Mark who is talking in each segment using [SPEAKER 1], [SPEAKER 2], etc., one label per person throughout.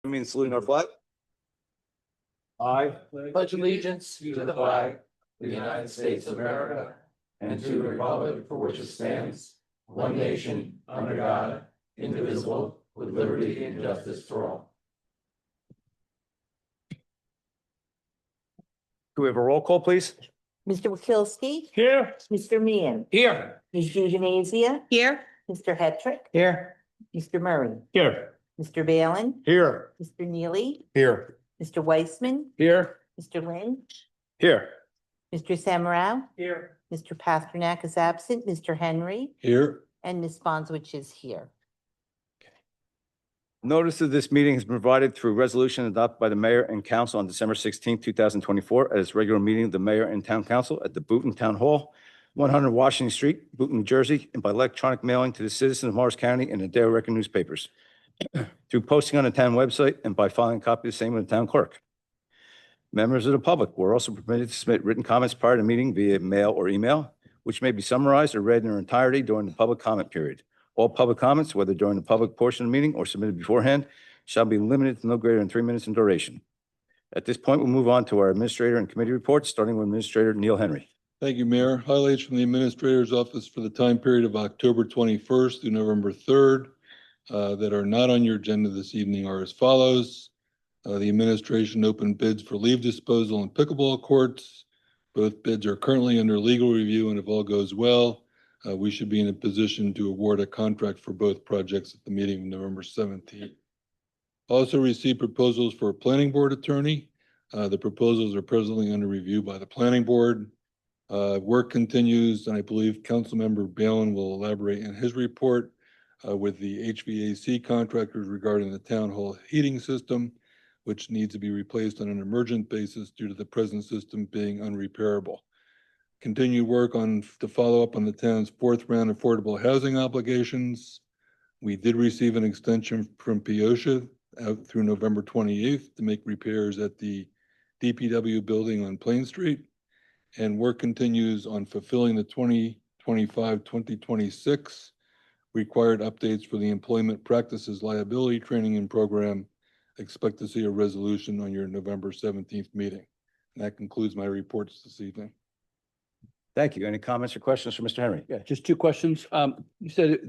[SPEAKER 1] Saluting our flag.
[SPEAKER 2] I pledge allegiance to the flag of the United States of America and to the republic for which it stands, one nation, under God, indivisible, with liberty and justice for all.
[SPEAKER 1] Do we have a roll call, please?
[SPEAKER 3] Mr. Wakilsky,
[SPEAKER 2] Here.
[SPEAKER 3] Mr. Meehan,
[SPEAKER 2] Here.
[SPEAKER 3] Ms. Jujanazia,
[SPEAKER 4] Here.
[SPEAKER 3] Mr. Hetrick,
[SPEAKER 2] Here.
[SPEAKER 3] Mr. Murray,
[SPEAKER 2] Here.
[SPEAKER 3] Mr. Balin,
[SPEAKER 2] Here.
[SPEAKER 3] Mr. Neely,
[SPEAKER 2] Here.
[SPEAKER 3] Mr. Weissman,
[SPEAKER 2] Here.
[SPEAKER 3] Mr. Lynch,
[SPEAKER 1] Here.
[SPEAKER 3] Mr. Samrow,
[SPEAKER 2] Here.
[SPEAKER 3] Mr. Pasternak is absent, Mr. Henry,
[SPEAKER 2] Here.
[SPEAKER 3] and Ms. Bonzwich is here.
[SPEAKER 1] Notice of this meeting is provided through resolution adopted by the mayor and council on December 16, 2024, at its regular meeting of the mayor and town council at the Boonton Town Hall, 100 Washington Street, Boonton, New Jersey, and by electronic mailing to the citizens of Morris County and the Daily Record newspapers, through posting on the town website and by filing a copy of the same with the town clerk. Members of the public were also permitted to submit written comments prior to the meeting via mail or email, which may be summarized or read in their entirety during the public comment period. All public comments, whether during the public portion of the meeting or submitted beforehand, shall be limited to no greater than 3 minutes in duration. At this point, we'll move on to our administrator and committee reports, starting with Administrator Neil Henry.
[SPEAKER 5] Thank you, Mayor. Highlights from the Administrator's Office for the time period of October 21st through November 3rd that are not on your agenda this evening are as follows. The administration opened bids for leaf disposal and pickleball courts. Both bids are currently under legal review, and if all goes well, we should be in a position to award a contract for both projects at the meeting of November 17th. Also received proposals for a planning board attorney. The proposals are presently under review by the planning board. Work continues, and I believe Councilmember Balin will elaborate in his report with the HVAC contractors regarding the town hall heating system, which needs to be replaced on an emergent basis due to the present system being unrepairable. Continue work to follow up on the town's 4th round affordable housing obligations. We did receive an extension from Piosha out through November 28th to make repairs at the DPW building on Plain Street. And work continues on fulfilling the 2025-2026 required updates for the employment practices liability training and program. Expect to see a resolution on your November 17th meeting. And that concludes my reports this evening.
[SPEAKER 1] Thank you. Any comments or questions for Mr. Henry?
[SPEAKER 6] Yeah, just 2 questions. You said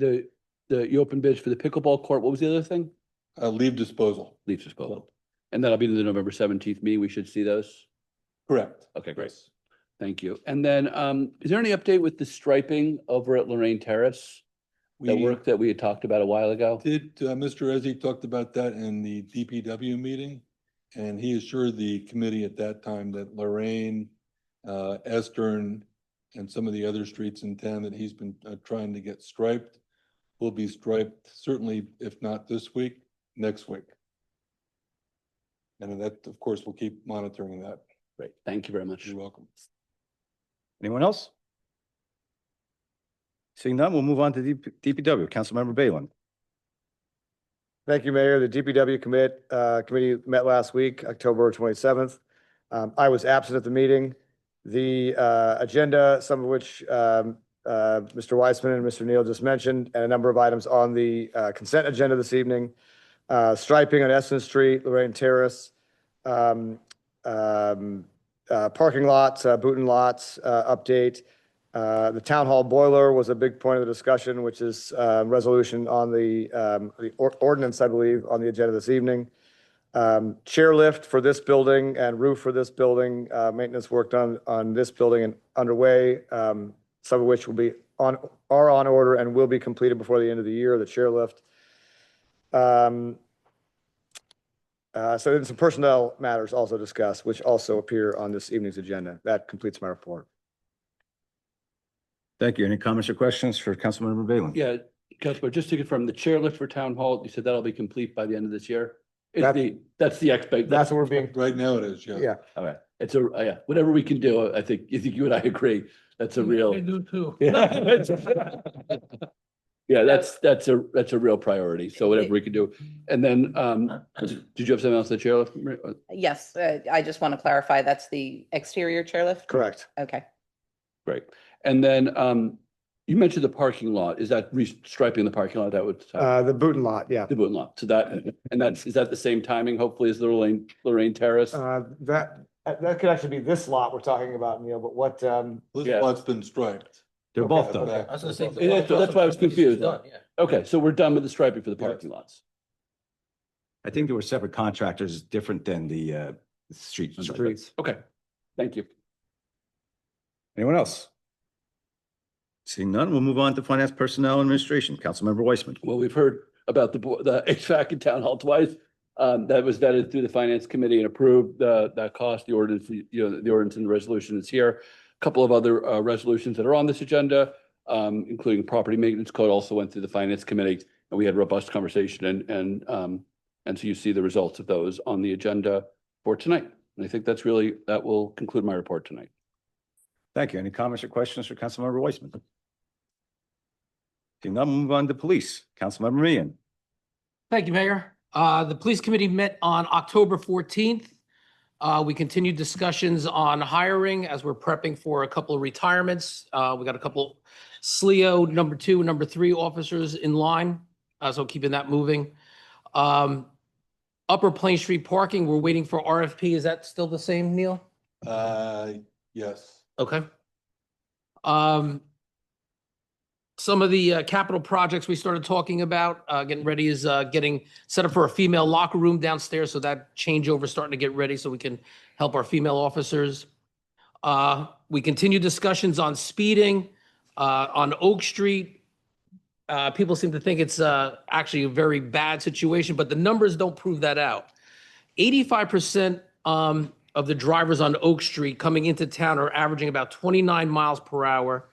[SPEAKER 6] you opened bids for the pickleball court. What was the other thing?
[SPEAKER 5] Leave disposal.
[SPEAKER 6] Leaf disposal. And that'll be the November 17th meeting. We should see those.
[SPEAKER 5] Correct.
[SPEAKER 6] Okay, great. Thank you. And then, is there any update with the striping over at Lorraine Terrace? That
[SPEAKER 5] We
[SPEAKER 6] work that we had talked about a while ago?
[SPEAKER 5] did, Mr. Ezzy talked about that in the DPW meeting, and he assured the committee at that time that Lorraine, Estern, and some of the other streets in town that he's been trying to get striped will be striped, certainly if not this week, next week. And that, of course, we'll keep monitoring that.
[SPEAKER 6] Great. Thank you very much.
[SPEAKER 5] You're welcome.
[SPEAKER 1] Anyone else? Seeing none, we'll move on to DPW. Councilmember Balin.
[SPEAKER 7] Thank you, Mayor. The DPW committee met last week, October 27th. I was absent at the meeting. The agenda, some of which Mr. Weissman and Mr. Neal just mentioned, and a number of items on the consent agenda this evening. Striping on Essex Street, Lorraine Terrace, parking lots, Boonton lots update. The town hall boiler was a big point of the discussion, which is resolution on the ordinance, I believe, on the agenda this evening. Chairlift for this building and roof for this building, maintenance work done on this building and underway, some of which are on order and will be completed before the end of the year, the chairlift. So then some personnel matters also discussed, which also appear on this evening's agenda. That completes my report.
[SPEAKER 1] Thank you. Any comments or questions for Councilmember Balin?
[SPEAKER 6] Yeah, Councilor, just to confirm, the chairlift for town hall, you said that'll be complete by the end of this year? That's the expect.
[SPEAKER 7] That's what we're being,
[SPEAKER 5] Right now it is, yeah.
[SPEAKER 7] yeah.
[SPEAKER 6] All right. It's yeah, whatever we can do. I think you and I agree. That's a real.
[SPEAKER 2] I do too.
[SPEAKER 6] Yeah, that's a real priority. So whatever we can do. And then, did you have something else, the chairlift?
[SPEAKER 4] Yes, I just want to clarify, that's the exterior chairlift?
[SPEAKER 7] Correct.
[SPEAKER 4] Okay.
[SPEAKER 6] Great. And then, You mentioned the parking lot. Is that restriping the parking lot? That would,
[SPEAKER 7] The Booton lot, yeah.
[SPEAKER 6] the boot lot. So that, and that's, is that the same timing, hopefully, as the Lorraine Terrace?
[SPEAKER 7] That could actually be this lot we're talking about, Neil, but what,
[SPEAKER 5] This
[SPEAKER 6] Yeah.
[SPEAKER 5] lot's been striped.
[SPEAKER 1] They're both done.
[SPEAKER 7] okay.
[SPEAKER 2] I was gonna say.
[SPEAKER 6] Yeah, that's why I was confused.
[SPEAKER 2] Done, yeah.
[SPEAKER 6] Okay, so we're done with the striping for the parking lots.
[SPEAKER 1] I think there were separate contractors different than the street.
[SPEAKER 7] Streets.
[SPEAKER 6] Okay, thank you.
[SPEAKER 1] Anyone else? Seeing none, we'll move on to Finance, Personnel, and Administration. Councilmember Weissman.
[SPEAKER 6] Well, we've heard about the HVAC in Town Hall twice. That was vetted through the Finance Committee and approved, that cost, the ordinance, the ordinance and the resolution is here. A couple of other resolutions that are on this agenda, including property maintenance code, also went through the Finance Committee, and we had robust conversation, and so you see the results of those on the agenda for tonight. And I think that will conclude my report tonight.
[SPEAKER 1] Thank you. Any comments or questions for Councilmember Weissman? Seeing none, we'll move on to Police. Councilmember Meehan.
[SPEAKER 2] Thank you, Mayor. The Police Committee met on October 14th. We continued discussions on hiring as we're prepping for a couple of retirements. We got a couple SLEO number 2 and number 3 officers in line, so keeping that moving. Upper Plain Street parking, we're waiting for RFP. Is that still the same, Neil?
[SPEAKER 5] Yes.
[SPEAKER 2] Okay. Some of the capital projects we started talking about, getting ready is getting set up for a female locker room downstairs. So that changeover is starting to get ready so we can help our female officers. We continue discussions on speeding on Oak Street. People seem to think it's actually a very bad situation, but the numbers don't prove that out. 85% of the drivers on Oak Street coming into town are averaging about 29 miles per hour.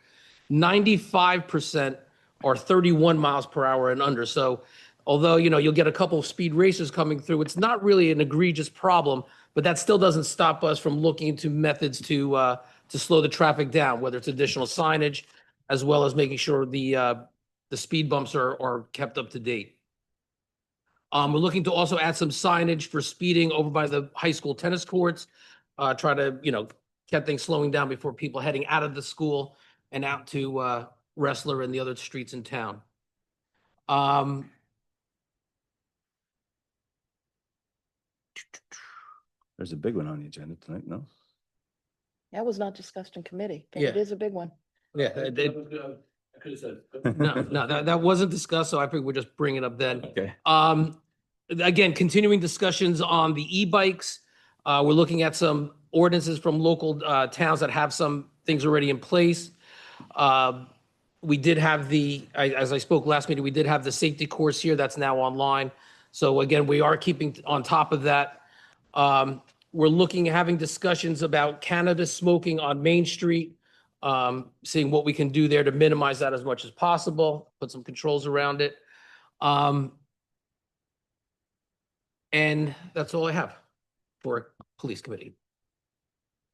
[SPEAKER 2] 95% are 31 miles per hour and under. So although, you'll get a couple of speed racers coming through, it's not really an egregious problem, but that still doesn't stop us from looking into methods to slow the traffic down, whether it's additional signage, as well as making sure the speed bumps are kept up to date. We're looking to also add some signage for speeding over by the high school tennis courts, try to, get things slowing down before people heading out of the school and out to Wrestler and the other streets in town.
[SPEAKER 1] There's a big one on the agenda tonight, no?
[SPEAKER 4] That was not discussed in committee. but
[SPEAKER 2] Yeah.
[SPEAKER 4] It is a big one.
[SPEAKER 2] Yeah,
[SPEAKER 6] I could have said.
[SPEAKER 2] no, that wasn't discussed, so I think we're just bringing it up then.
[SPEAKER 1] Okay.
[SPEAKER 2] Again, continuing discussions on the e-bikes. We're looking at some ordinances from local towns that have some things already in place. We did have as I spoke last meeting, we did have the safety course here that's now online. So again, we are keeping on top of that. We're having discussions about cannabis smoking on Main Street, seeing what we can do there to minimize that as much as possible, put some controls around it. And that's all I have for Police Committee.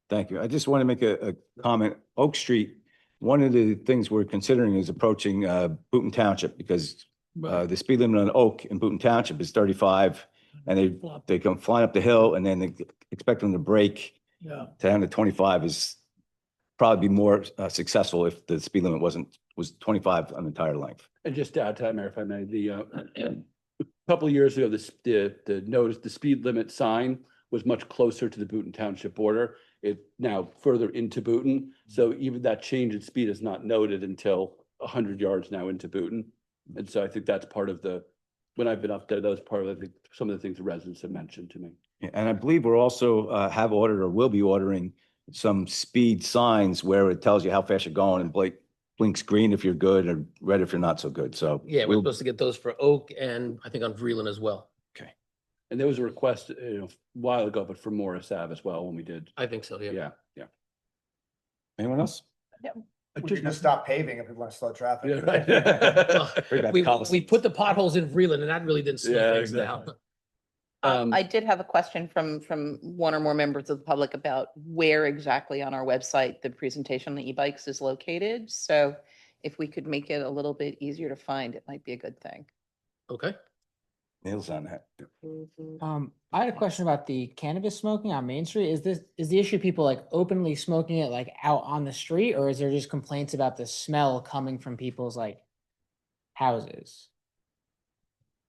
[SPEAKER 1] Thank you. I just want to make a comment. Oak Street, one of the things we're considering is approaching Boonton Township because the speed limit on Oak in Boonton Township is 35 and they come flying up the hill and then they expect them to brake down to 25 is probably be more successful if the speed limit was 25 on the entire length.
[SPEAKER 6] And just to add to that, Mayor, if I may, a couple of years ago, the speed limit sign was much closer to the Boonton Township border. It now further into Boonton. So even that change in speed is not noted until 100 yards now into Boonton. And so I think that's part of when I've been up there, that was part of, I think, some of the things the residents have mentioned to me.
[SPEAKER 1] Yeah, and I believe we're also have ordered or will be ordering some speed signs where it tells you how fast you're going and blinks green if you're good or red if you're not so good. So
[SPEAKER 2] Yeah, we're supposed to get those for Oak and I think on Vreeland as well.
[SPEAKER 6] And there was a request, a while ago, but for Morris Ave as well when we did.
[SPEAKER 2] I think so, yeah.
[SPEAKER 6] Yeah.
[SPEAKER 1] Anyone else?
[SPEAKER 7] We should just stop paving if we want to slow traffic.
[SPEAKER 6] Yeah, right.
[SPEAKER 1] Very bad
[SPEAKER 2] We
[SPEAKER 1] policy.
[SPEAKER 2] put the potholes in Vreeland and that really didn't slow
[SPEAKER 6] Yeah,
[SPEAKER 2] things down.
[SPEAKER 6] exactly.
[SPEAKER 4] I did have a question from one or more members of the public about where exactly on our website the presentation on the e-bikes is located. So if we could make it a little bit easier to find, it might be a good thing.
[SPEAKER 2] Okay.
[SPEAKER 1] Nails on that.
[SPEAKER 8] I had a question about the cannabis smoking on Main Street. Is the issue people like openly smoking it like out on the street, or is there just complaints about the smell coming from people's like houses?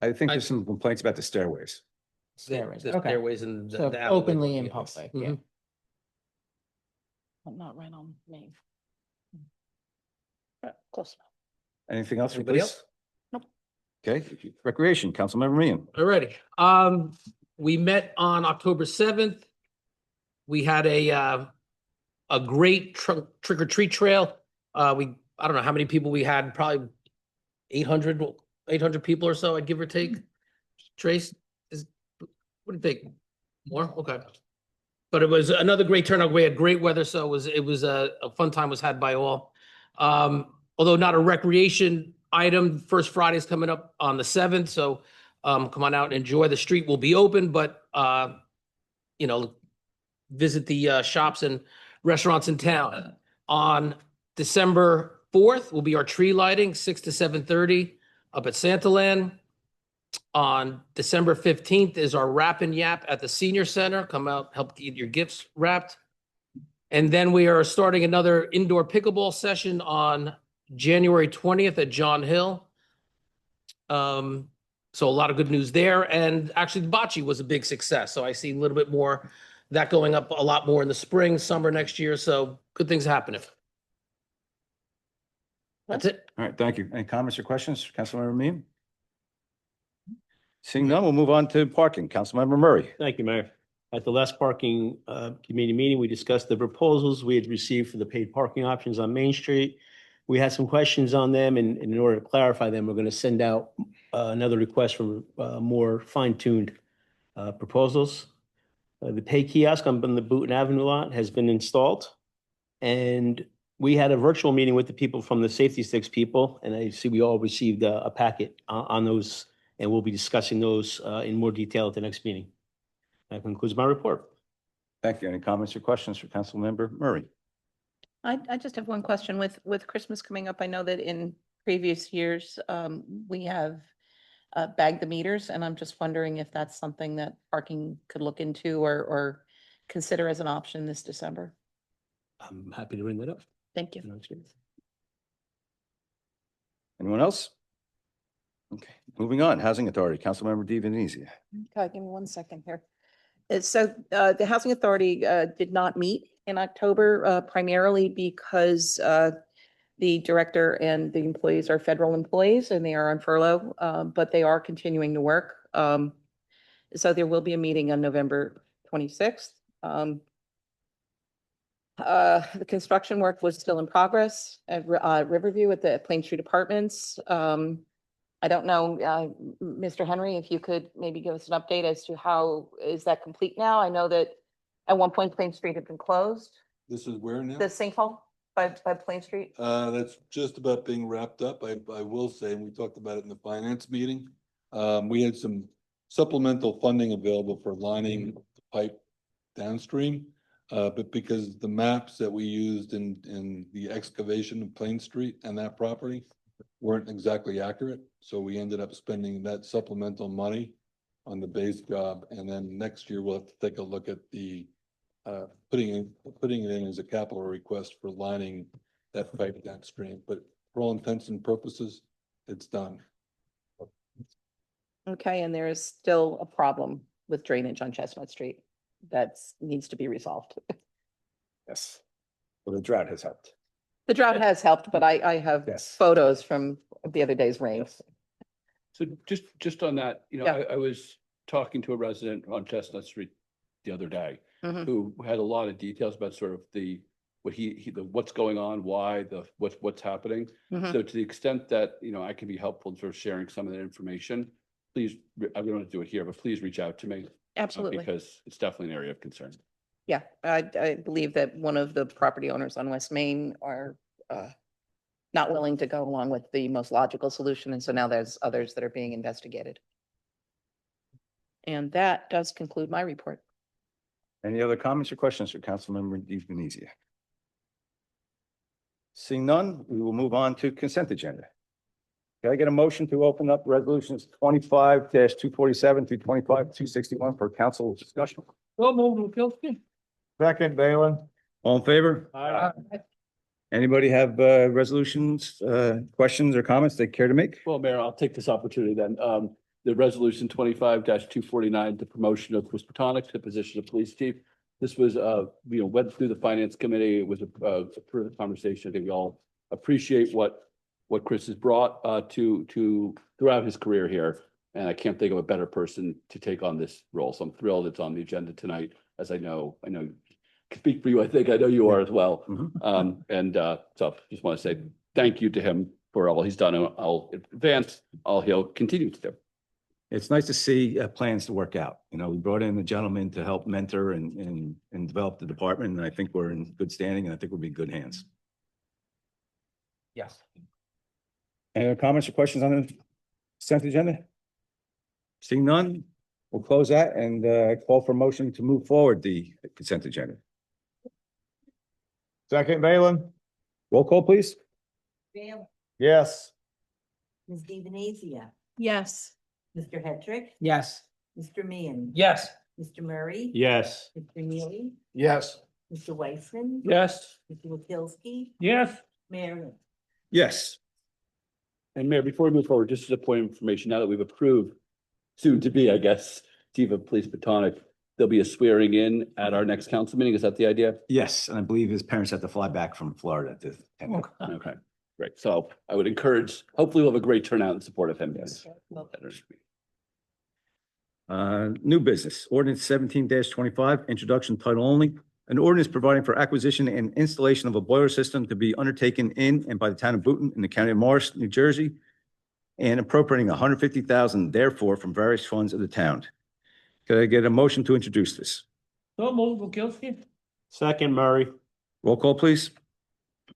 [SPEAKER 1] I think there's some complaints about the stairways.
[SPEAKER 8] Stairways,
[SPEAKER 2] The
[SPEAKER 8] okay.
[SPEAKER 2] stairways and
[SPEAKER 8] So
[SPEAKER 2] the alleyway
[SPEAKER 8] openly in
[SPEAKER 2] yes.
[SPEAKER 8] public, yeah.
[SPEAKER 2] Mhm.
[SPEAKER 4] But not right on Main. Close enough.
[SPEAKER 1] Anything else? for
[SPEAKER 2] Anybody
[SPEAKER 1] police?
[SPEAKER 2] else?
[SPEAKER 4] Nope.
[SPEAKER 1] Okay, Recreation, Councilmember Meehan.
[SPEAKER 2] Alrighty, we met on October 7th. We had a great trick or treat trail. I don't know how many people we had, probably 800 people or so, I'd give or take. Trace, what do you think? More? Okay. But it was another great turnout. We had great weather, so it was a fun time was had by all. Although not a recreation item, First Friday's coming up on the 7th, so come on out and enjoy. The street will be open, but visit the shops and restaurants in town. On December 4th will be our tree lighting, 6 to 7:30 up at Santaland. On December 15th is our Wrap and Yap at the Senior Center. Come out, help get your gifts wrapped. And then we are starting another indoor pickleball session on January 20th at John Hill. So a lot of good news there. And actually, the bocce was a big success. So I see a little bit more that going up a lot more in the spring, summer next year. So good things happening. That's it.
[SPEAKER 1] All right, thank you. Any comments or questions, Councilmember Meehan? Seeing none, we'll move on to parking. Councilmember Murray.
[SPEAKER 9] Thank you, Mayor. At the last parking committee meeting, we discussed the proposals we had received for the paid parking options on Main Street. We had some questions on them, and in order to clarify them, we're going to send out another request for more fine-tuned proposals. The pay kiosk on the Boonton Avenue lot has been installed, and we had a virtual meeting with the people from the Safety Sticks people, and I see we all received a packet on those, and we'll be discussing those in more detail at the next meeting. That concludes my report.
[SPEAKER 1] Thank you. Any comments or questions for Councilmember Murray?
[SPEAKER 4] I just have one question with Christmas coming up. I know that in previous years, we have bagged the meters, and I'm just wondering if that's something that parking could look into or consider as an option this December.
[SPEAKER 9] I'm happy to bring that up.
[SPEAKER 4] Thank you.
[SPEAKER 1] Anyone else? Okay, moving on. Housing Authority, Councilmember Di Venezia.
[SPEAKER 4] Okay, give me 1 second here. So the Housing Authority did not meet in October primarily because the director and the employees are federal employees and they are on furlough, but they are continuing to work. So there will be a meeting on November 26th. The construction work was still in progress at Riverview at the Plain Street Apartments. I don't know, Mr. Henry, if you could maybe give us an update as to how, is that complete now? I know that at one point Plain Street had been closed,
[SPEAKER 5] This is where now?
[SPEAKER 4] the sinkhole by Plain Street.
[SPEAKER 5] That's just about being wrapped up. I will say, and we talked about it in the finance meeting. We had some supplemental funding available for lining the pipe downstream. But because the maps that we used in the excavation of Plain Street and that property weren't exactly accurate. So we ended up spending that supplemental money on the base job. And then next year we'll have to take a look at the putting it in as a capital request for lining that pipe downstream. But for all intents and purposes, it's done.
[SPEAKER 4] Okay, and there is still a problem with drainage on Chestnut Street that needs to be resolved.
[SPEAKER 1] Yes. Well, the drought has helped.
[SPEAKER 4] The drought has helped, but I have
[SPEAKER 1] Yes.
[SPEAKER 4] photos from the other day's rains.
[SPEAKER 6] So just on that,
[SPEAKER 4] Yeah.
[SPEAKER 6] I was talking to a resident on Chestnut Street the other day
[SPEAKER 4] Mhm.
[SPEAKER 6] who had a lot of details about sort of what's going on, why, what's happening.
[SPEAKER 4] Mhm.
[SPEAKER 6] So to the extent that, I can be helpful in sort of sharing some of that information, please, I don't want to do it here, but please reach out to me.
[SPEAKER 4] Absolutely.
[SPEAKER 6] Because it's definitely an area of concern.
[SPEAKER 4] Yeah, I believe that one of the property owners on West Main are not willing to go along with the most logical solution, and so now there's others that are being investigated. And that does conclude my report.
[SPEAKER 1] Any other comments or questions for Councilmember Di Venezia? Seeing none, we will move on to consent agenda. Can I get a motion to open up resolutions 25-247 through 25-261 for council discussion?
[SPEAKER 7] Second, Balin.
[SPEAKER 1] All in favor?
[SPEAKER 2] Aye.
[SPEAKER 1] Anybody have resolutions, questions or comments they care to make?
[SPEAKER 6] Well, Mayor, I'll take this opportunity then. The resolution 25-249, the promotion of Chris Botonic to the position of police chief. This was, went through the finance committee. It was a fruitful conversation. I think we all appreciate what Chris has brought to throughout his career here. And I can't think of a better person to take on this role. So I'm thrilled it's on the agenda tonight, as I know can speak for you. I think I know you are as well.
[SPEAKER 1] Mhm.
[SPEAKER 6] So just want to say thank you to him for all he's done. I'll advance all he'll continue to do.
[SPEAKER 1] It's nice to see plans to work out. You know, we brought in a gentleman to help mentor and develop the department, and I think we're in good standing, and I think we'll be in good hands.
[SPEAKER 8] Yes.
[SPEAKER 1] Any other comments or questions on the consent agenda? Seeing none, we'll close that and call for motion to move forward the consent agenda.
[SPEAKER 7] Second, Balin.
[SPEAKER 1] Roll call, please.
[SPEAKER 3] Bailey?
[SPEAKER 7] Yes.
[SPEAKER 3] Ms. DeVenezia?
[SPEAKER 4] Yes.
[SPEAKER 3] Mr. Hedrick?
[SPEAKER 8] Yes.
[SPEAKER 3] Mr. Meehan?
[SPEAKER 2] Yes.
[SPEAKER 3] Mr. Murray?
[SPEAKER 9] Yes.
[SPEAKER 3] Mr. Neely?
[SPEAKER 2] Yes.
[SPEAKER 3] Mr. Weissman?
[SPEAKER 6] Yes.
[SPEAKER 3] Mr. Wakilsky?
[SPEAKER 2] Yes.
[SPEAKER 3] Mayor Lynch?
[SPEAKER 1] Yes.
[SPEAKER 6] And Mayor, before we move forward, just as a point of information, now that we've approved soon to be, I guess, Chief of Police Botonic, there'll be a swearing in at our next council meeting. Is that the idea?
[SPEAKER 1] Yes, and I believe his parents had to fly back from Florida to.
[SPEAKER 6] Okay, great. So I would encourage, hopefully we'll have a great turnout in support of him.
[SPEAKER 1] Yes. New business, ordinance 17-25, introduction title only. An ordinance providing for acquisition and installation of a boiler system to be undertaken in and by the town of Boonton in the county of Morris, New Jersey, and appropriating $150,000 therefore from various funds of the town. Could I get a motion to introduce this?
[SPEAKER 2] So move, Wakilsky.
[SPEAKER 9] Second, Murray.
[SPEAKER 1] Roll call, please.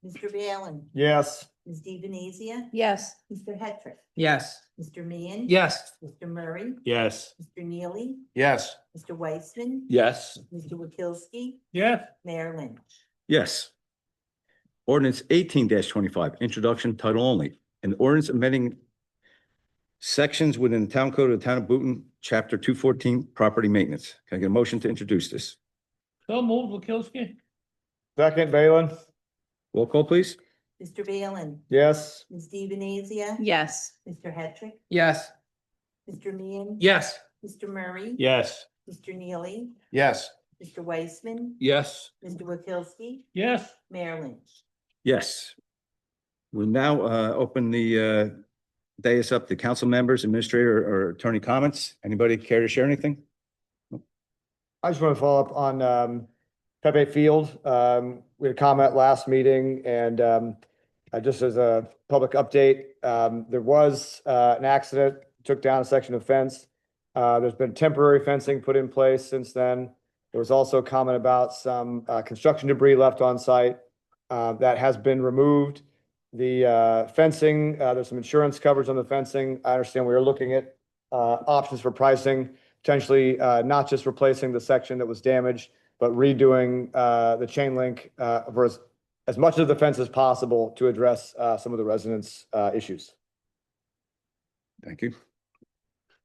[SPEAKER 3] Mr. Bailey?
[SPEAKER 7] Yes.
[SPEAKER 3] Ms. DeVenezia?
[SPEAKER 4] Yes.
[SPEAKER 3] Mr. Hedrick?
[SPEAKER 8] Yes.
[SPEAKER 3] Mr. Meehan?
[SPEAKER 2] Yes.
[SPEAKER 3] Mr. Murray?
[SPEAKER 9] Yes.
[SPEAKER 3] Mr. Neely?
[SPEAKER 2] Yes.
[SPEAKER 3] Mr. Weissman?
[SPEAKER 6] Yes.
[SPEAKER 3] Mr. Wakilsky?
[SPEAKER 2] Yes.
[SPEAKER 3] Mayor Lynch?
[SPEAKER 1] Yes. Ordinance 18-25, introduction title only. An ordinance amending sections within the town code of the town of Boonton, chapter 214, property maintenance. Can I get a motion to introduce this?
[SPEAKER 2] So move, Wakilsky.
[SPEAKER 7] Second, Balin.
[SPEAKER 1] Roll call, please.
[SPEAKER 3] Mr. Bailey?
[SPEAKER 7] Yes.
[SPEAKER 3] Ms. DeVenezia?
[SPEAKER 4] Yes.
[SPEAKER 3] Mr. Hedrick?
[SPEAKER 8] Yes.
[SPEAKER 3] Mr. Meehan?
[SPEAKER 2] Yes.
[SPEAKER 3] Mr. Murray?
[SPEAKER 9] Yes.
[SPEAKER 3] Mr. Neely?
[SPEAKER 2] Yes.
[SPEAKER 3] Mr. Weissman?
[SPEAKER 6] Yes.
[SPEAKER 3] Mr. Wakilsky?
[SPEAKER 2] Yes.
[SPEAKER 3] Mayor Lynch?
[SPEAKER 1] Yes. We'll now open the dais up to council members, administrator, or attorney comments. Anybody care to share anything?
[SPEAKER 7] I just want to follow up on Pepe Field. We had a comment last meeting and just as a public update, there was an accident, took down a section of fence. There's been temporary fencing put in place since then. There was also a comment about some construction debris left on site that has been removed. The fencing, there's some insurance coverage on the fencing. I understand we are looking at options for pricing, potentially not just replacing the section that was damaged, but redoing the chain link for as much of the fence as possible to address some of the residents' issues.
[SPEAKER 1] Thank you.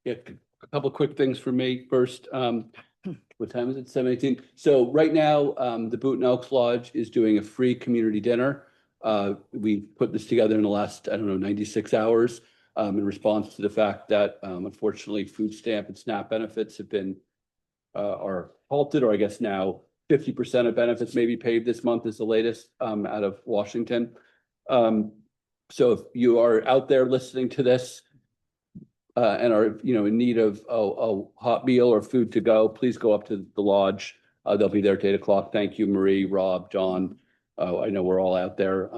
[SPEAKER 6] Yeah, a couple of quick things for me. First, what time is it? 7:18. So right now, the Boonton Elks Lodge is doing a free community dinner. We put this together in the last, 96 hours in response to the fact that unfortunately food stamp and SNAP benefits have been are halted, or I guess now 50% of benefits may be paid this month is the latest out of Washington. So if you are out there listening to this and are in need of a hot meal or food to go, please go up to the lodge. They'll be there at 8 o'clock. Thank you, Marie, Rob, John. I know we're all out there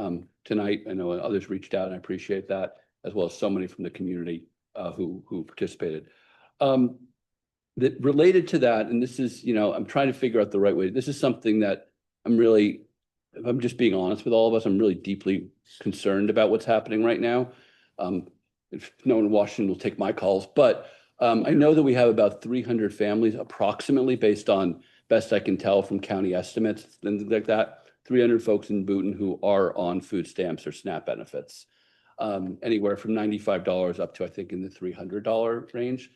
[SPEAKER 6] tonight. I know others reached out and I appreciate that, as well as so many from the community who participated. That related to that, and this is, I'm trying to figure out the right way. This is something that if I'm just being honest with all of us, I'm really deeply concerned about what's happening right now. If no one in Washington will take my calls, but I know that we have about 300 families approximately, based on best I can tell from county estimates, things like that, 300 folks in Boonton who are on food stamps or SNAP benefits. anywhere from $95 up to, I think, in the $300 range.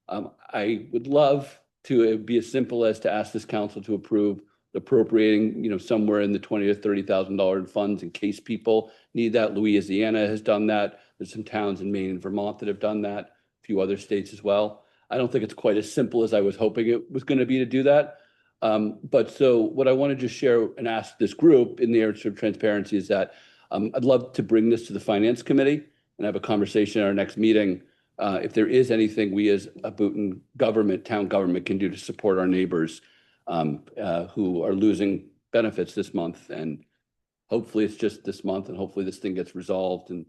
[SPEAKER 6] I would love to be as simple as to ask this council to approve appropriating, somewhere in the $20,000 to $30,000 in funds in case people need that. Louisiana has done that. There's some towns in Maine and Vermont that have done that, a few other states as well. I don't think it's quite as simple as I was hoping it was going to be to do that. But so what I want to just share and ask this group in the interest of transparency is that I'd love to bring this to the finance committee and have a conversation at our next meeting. If there is anything we as a Boonton government, town government can do to support our neighbors who are losing benefits this month. And hopefully it's just this month and hopefully this thing gets resolved and,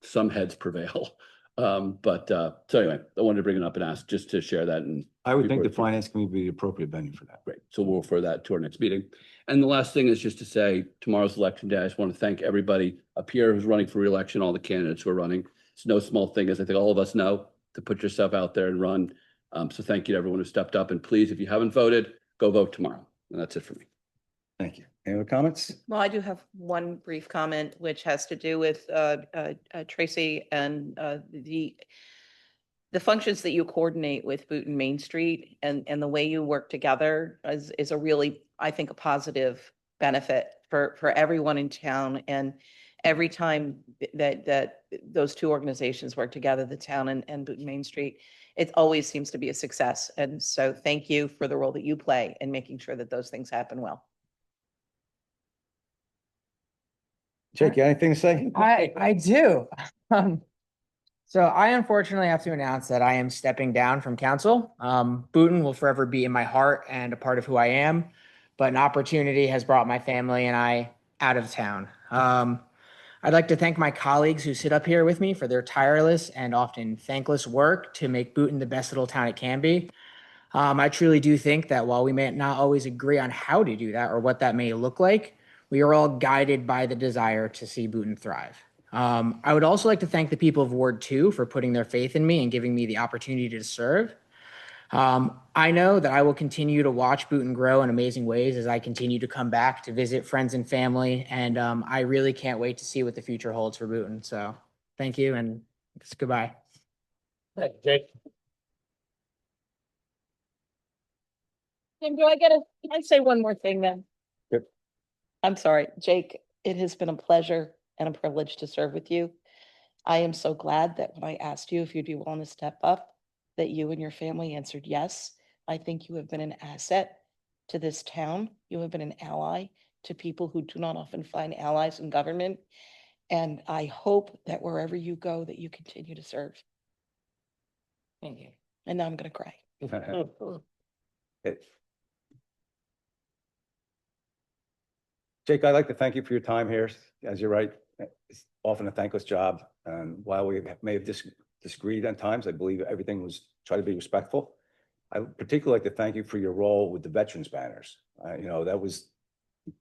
[SPEAKER 6] some heads prevail. So anyway, I wanted to bring it up and ask just to share that. And
[SPEAKER 1] I would think the finance committee would be the appropriate venue for that.
[SPEAKER 6] great. So we'll refer that to our next meeting. And the last thing is just to say tomorrow's election day. I just want to thank everybody up here who's running for reelection, all the candidates who are running. It's no small thing, as I think all of us know, to put yourself out there and run. So thank you to everyone who stepped up. And please, if you haven't voted, go vote tomorrow. And that's it for me.
[SPEAKER 1] Thank you. Any other comments?
[SPEAKER 4] Well, I do have one brief comment, which has to do with Tracy and the functions that you coordinate with Boonton Main Street and the way you work together is a really, I think, a positive benefit for everyone in town. And every time that those two organizations work together, the town and Boonton Main Street, it always seems to be a success. And so thank you for the role that you play in making sure that those things happen well.
[SPEAKER 1] Jake, you got anything to say?
[SPEAKER 8] I do. So I unfortunately have to announce that I am stepping down from council. Boonton will forever be in my heart and a part of who I am, but an opportunity has brought my family and I out of town. I'd like to thank my colleagues who sit up here with me for their tireless and often thankless work to make Boonton the best little town it can be. I truly do think that while we may not always agree on how to do that or what that may look like, we are all guided by the desire to see Boonton thrive. I would also like to thank the people of Ward 2 for putting their faith in me and giving me the opportunity to serve. I know that I will continue to watch Boonton grow in amazing ways as I continue to come back to visit friends and family, and I really can't wait to see what the future holds for Boonton. So thank you, and goodbye.
[SPEAKER 9] Thank you, Jake.
[SPEAKER 4] Tim, can I say one more thing then?
[SPEAKER 1] Yep.
[SPEAKER 4] I'm sorry, Jake, it has been a pleasure and a privilege to serve with you. I am so glad that when I asked you if you'd be willing to step up, that you and your family answered yes. I think you have been an asset to this town. You have been an ally to people who do not often find allies in government. And I hope that wherever you go, that you continue to serve.
[SPEAKER 8] Thank you.
[SPEAKER 4] And now I'm going to cry.
[SPEAKER 1] Jake, I'd like to thank you for your time here. As you're right, it's often a thankless job. And while we may have disagreed at times, I believe everything was try to be respectful. I would particularly like to thank you for your role with the veterans banners. That was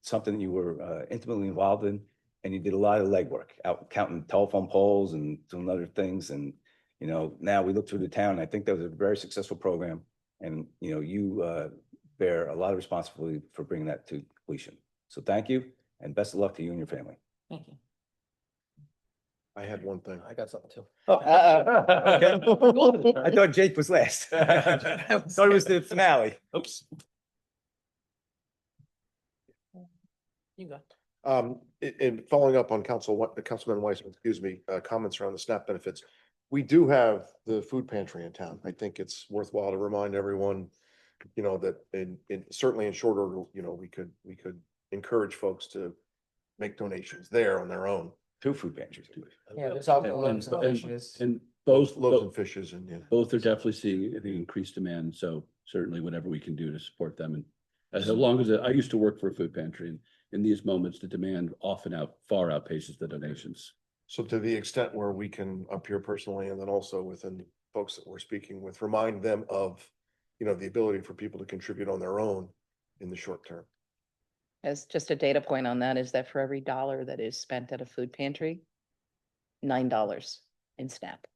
[SPEAKER 1] something you were intimately involved in, and you did a lot of legwork, out counting telephone poles and doing other things. And now we look through the town. I think that was a very successful program, and you bear a lot of responsibility for bringing that to completion. So thank you, and best of luck to you and your family.
[SPEAKER 8] Thank you.
[SPEAKER 2] I had one thing. I got something too.
[SPEAKER 1] Okay. I thought Jake was last. Thought it was the finale. Oops.
[SPEAKER 8] You go.
[SPEAKER 2] In following up on Councilman Weissman, comments around the SNAP benefits. We do have the food pantry in town. I think it's worthwhile to remind everyone, that certainly in short order, we could encourage folks to make donations there on their own.
[SPEAKER 1] 2 food pantries.
[SPEAKER 8] Yeah, there's all loaves and fishes.
[SPEAKER 6] And both
[SPEAKER 2] Loaves and fishes and yeah.
[SPEAKER 6] both are definitely seeing the increased demand. So certainly whatever we can do to support them. And as long as I used to work for a food pantry, and in these moments, the demand often far outpaces the donations.
[SPEAKER 2] So to the extent where we can up here personally, and then also within folks that we're speaking with, remind them of, the ability for people to contribute on their own in the short term.
[SPEAKER 4] As just a data point on that is that for every $1 that is spent at a food pantry, $9 in SNAP.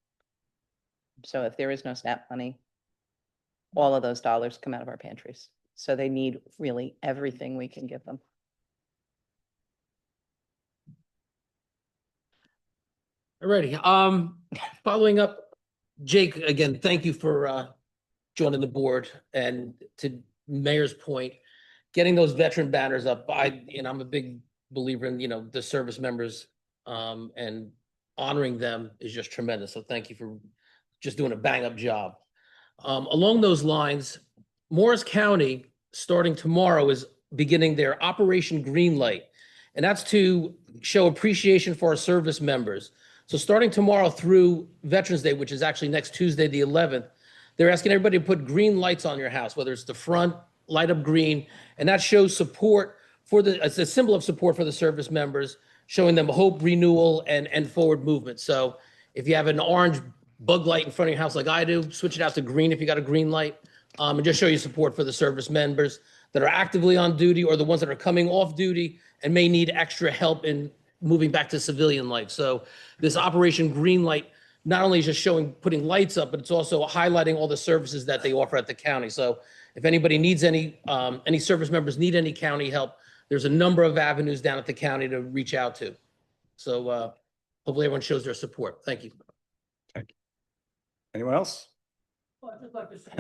[SPEAKER 4] So if there is no SNAP money, all of those dollars come out of our pantries. So they need really everything we can give them.
[SPEAKER 10] Alrighty, following up, Jake, again, thank you for joining the board, and to Mayor's point, getting those veteran banners up, I'm a big believer in, the service members, and honoring them is just tremendous. So thank you for just doing a bang up job. Along those lines, Morris County, starting tomorrow, is beginning their Operation Greenlight. And that's to show appreciation for our service members. So starting tomorrow through Veterans Day, which is actually next Tuesday, the 11th, they're asking everybody to put green lights on your house, whether it's the front, light up green. And that shows support it's a symbol of support for the service members, showing them hope, renewal, and forward movement. So if you have an orange bug light in front of your house like I do, switch it out to green if you got a green light, and just show you support for the service members that are actively on duty or the ones that are coming off duty and may need extra help in moving back to civilian life. So this Operation Greenlight not only is just putting lights up, but it's also highlighting all the services that they offer at the county. So if anybody needs any service members need any county help, there's a number of avenues down at the county to reach out to. So hopefully everyone shows their support. Thank you.
[SPEAKER 1] Anyone else?
[SPEAKER 11] Well, I'd just like to say,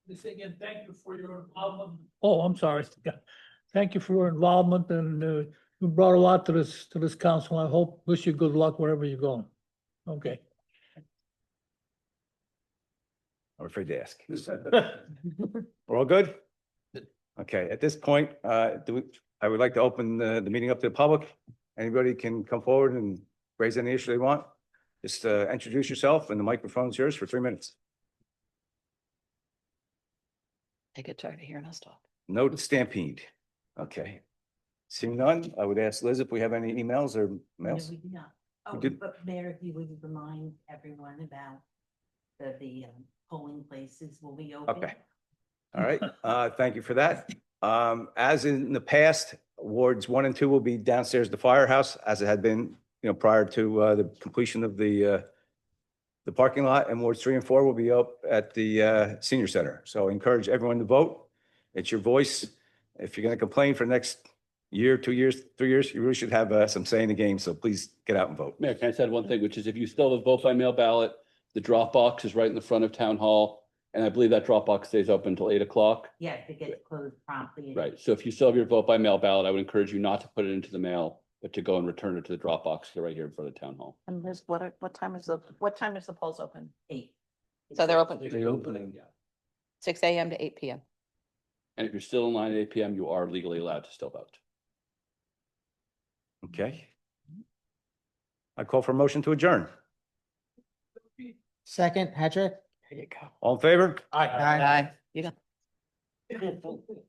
[SPEAKER 11] this again, thank you for your involvement. Oh, I'm sorry. Thank you for your involvement, and you brought a lot to this council. I wish you good luck wherever you're going. Okay.
[SPEAKER 1] I'm afraid to ask. We're all good? Okay, at this point, I would like to open the meeting up to the public. Anybody can come forward and raise any issue they want. Just introduce yourself, and the microphone's yours for 3 minutes.
[SPEAKER 4] I get tired of hearing us talk.
[SPEAKER 1] Note stampede. Okay. Seeing none, I would ask Liz if we have any emails or
[SPEAKER 3] No,
[SPEAKER 1] mails.
[SPEAKER 3] we do not. Oh,
[SPEAKER 1] did-
[SPEAKER 3] but Mayor, if you would remind everyone about the polling places will be open.
[SPEAKER 1] Okay. All right, thank you for that. As in the past, wards 1 and 2 will be downstairs at the firehouse, as it had been, prior to the completion of the parking lot, and wards 3 and 4 will be up at the senior center. So I encourage everyone to vote. It's your voice. If you're going to complain for the next year, 2 years, 3 years, you really should have some say in the game. So please get out and vote.
[SPEAKER 6] Mayor, can I say one thing, which is if you still have a vote by mail ballot, the drop box is right in the front of town hall. And I believe that drop box stays open until 8 o'clock.
[SPEAKER 3] Yes, it gets closed promptly.
[SPEAKER 6] Right. So if you still have your vote by mail ballot, I would encourage you not to put it into the mail, but to go and return it to the drop box right here in front of town hall.
[SPEAKER 4] And Liz, what time is the polls open?
[SPEAKER 3] 8.
[SPEAKER 4] So they're open
[SPEAKER 6] They're opening.
[SPEAKER 4] 6 a.m. to 8 p.m.
[SPEAKER 6] And if you're still in line at 8 p.m., you are legally allowed to still vote.
[SPEAKER 1] Okay. I call for a motion to adjourn.
[SPEAKER 8] Second, Patrick?
[SPEAKER 1] All in favor?
[SPEAKER 8] Aye.
[SPEAKER 4] You got